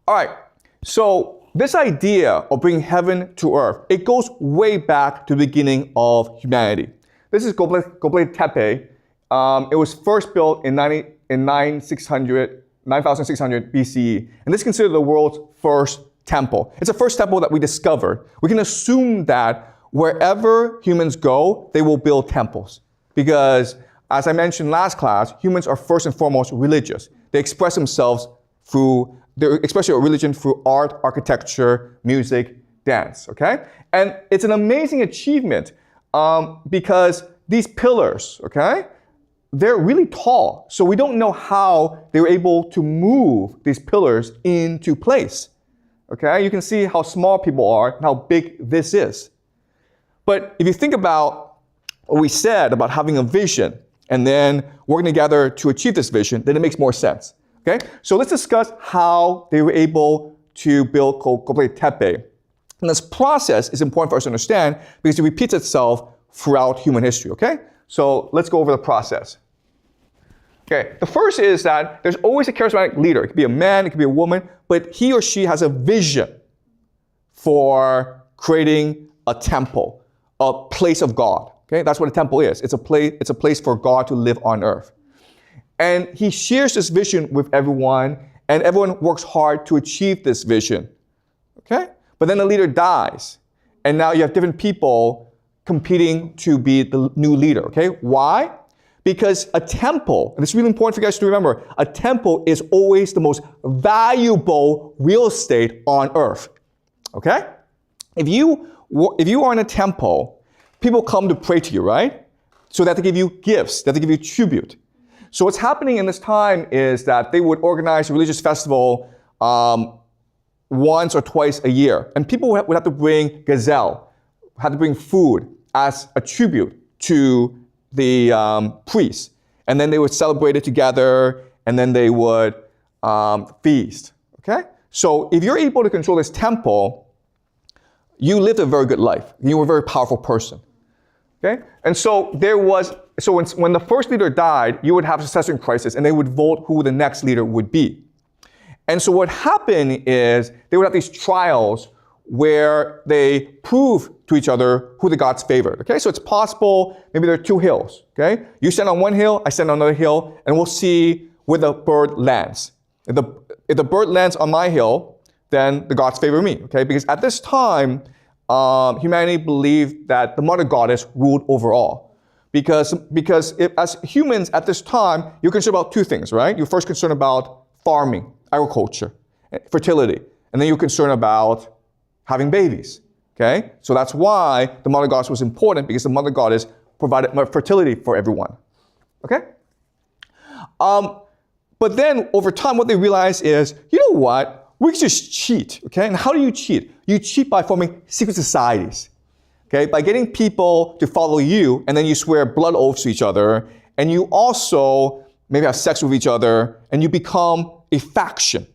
All right, so this idea of bringing heaven to earth, it goes way back to the beginning of humanity. This is Göbekli Tepe. It was first built in 9600 BCE, and this is considered the world's first temple. It's the first temple that we discovered. We can assume that wherever humans go, they will build temples. Because, as I mentioned last class, humans are first and foremost religious. They express themselves through, they express their religion through art, architecture, music, dance, okay? And it's an amazing achievement because these pillars, okay, they're really tall. So we don't know how they were able to move these pillars into place, okay? You can see how small people are and how big this is. But if you think about what we said about having a vision and then working together to achieve this vision, then it makes more sense, okay? So let's discuss how they were able to build Göbekli Tepe. And this process is important for us to understand because it repeats itself throughout human history, okay? So let's go over the process. Okay, the first is that there's always a charismatic leader. It could be a man, it could be a woman, but he or she has a vision for creating a temple, a place of God. Okay, that's what a temple is. It's a place for God to live on earth. And he shares this vision with everyone, and everyone works hard to achieve this vision. Okay? But then the leader dies, and now you have different people competing to be the new leader, okay? Why? Because a temple, and it's really important for you guys to remember, a temple is always the most valuable real estate on earth, okay? If you are in a temple, people come to pray to you, right? So they have to give you gifts, they have to give you tribute. So what's happening in this time is that they would organize a religious festival once or twice a year, and people would have to bring gazelle, had to bring food as a tribute to the priests. And then they would celebrate it together, and then they would feast, okay? So if you're able to control this temple, you lived a very good life. You were a very powerful person, okay? And so when the first leader died, you would have a succession crisis, and they would vote who the next leader would be. And so what happened is they would have these trials where they prove to each other who the gods favored, okay? So it's possible, maybe there are two hills, okay? You stand on one hill, I stand on another hill, and we'll see where the bird lands. If the bird lands on my hill, then the gods favor me, okay? Because at this time, humanity believed that the mother goddess ruled over all. Because as humans at this time, you're concerned about two things, right? You're first concerned about farming, agriculture, fertility, and then you're concerned about having babies, okay? So that's why the mother goddess was important, because the mother goddess provided fertility for everyone, okay? But then over time, what they realized is, you know what? We can just cheat, okay? And how do you cheat? You cheat by forming secret societies, okay? By getting people to follow you, and then you swear blood oaths to each other, and you also maybe have sex with each other, and you become a faction,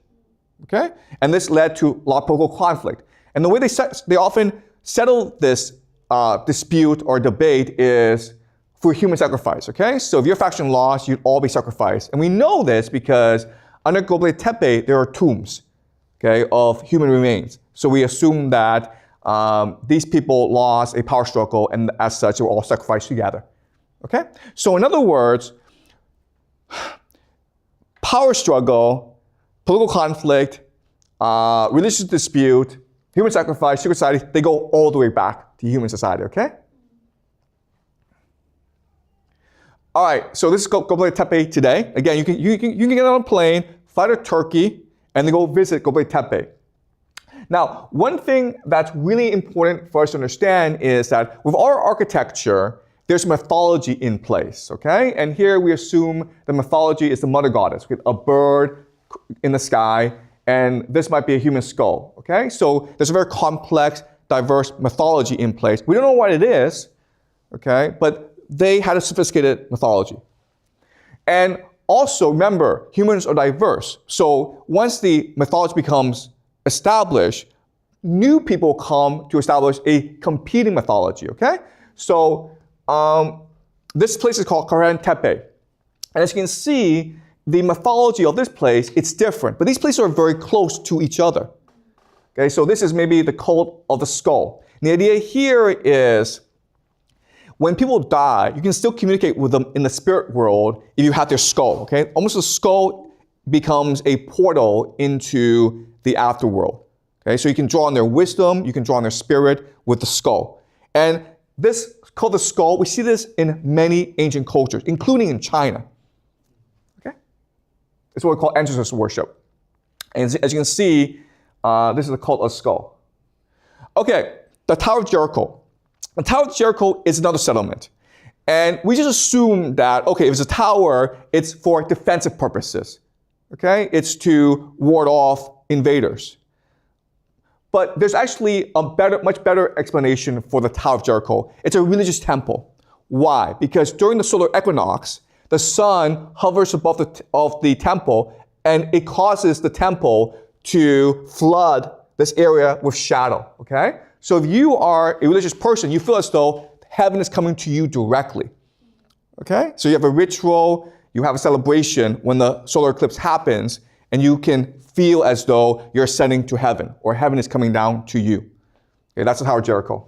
okay? And this led to a lot of political conflict. And the way they often settle this dispute or debate is through human sacrifice, okay? So if your faction lost, you'd all be sacrificed. And we know this because under Göbekli Tepe, there are tombs, okay, of human remains. So we assume that these people lost a power struggle, and as such, they were all sacrificed together, okay? So in other words, power struggle, political conflict, religious dispute, human sacrifice, secret society, they go all the way back to human society, okay? All right, so this is Göbekli Tepe today. Again, you can get on a plane, fly to Turkey, and then go visit Göbekli Tepe. Now, one thing that's really important for us to understand is that with our architecture, there's mythology in place, okay? And here we assume the mythology is the mother goddess with a bird in the sky, and this might be a human skull, okay? So there's a very complex, diverse mythology in place. We don't know what it is, okay? But they had a sophisticated mythology. And also, remember, humans are diverse. So once the mythology becomes established, new people come to establish a competing mythology, okay? So this place is called Göbekli Tepe. And as you can see, the mythology of this place, it's different. But these places are very close to each other. Okay, so this is maybe the cult of the skull. And the idea here is when people die, you can still communicate with them in the spirit world if you have their skull. Okay, almost the skull becomes a portal into the afterworld. Okay, so you can draw on their wisdom, you can draw on their spirit with the skull. And this called the skull, we see this in many ancient cultures, including in China. Okay, it's what we call ancestor worship. And as you can see, this is the cult of the skull. Okay, the Tower of Jericho. The Tower of Jericho is another settlement. And we just assume that, okay, if it's a tower, it's for defensive purposes. Okay, it's to ward off invaders. But there's actually a much better explanation for the Tower of Jericho. It's a religious temple. Why? Because during the solar equinox, the sun hovers above the temple, and it causes the temple to flood this area with shadow. Okay? So if you are a religious person, you feel as though heaven is coming to you directly. Okay? So you have a ritual, you have a celebration when the solar eclipse happens, and you can feel as though you're ascending to heaven, or heaven is coming down to you. Okay, that's the Tower of Jericho.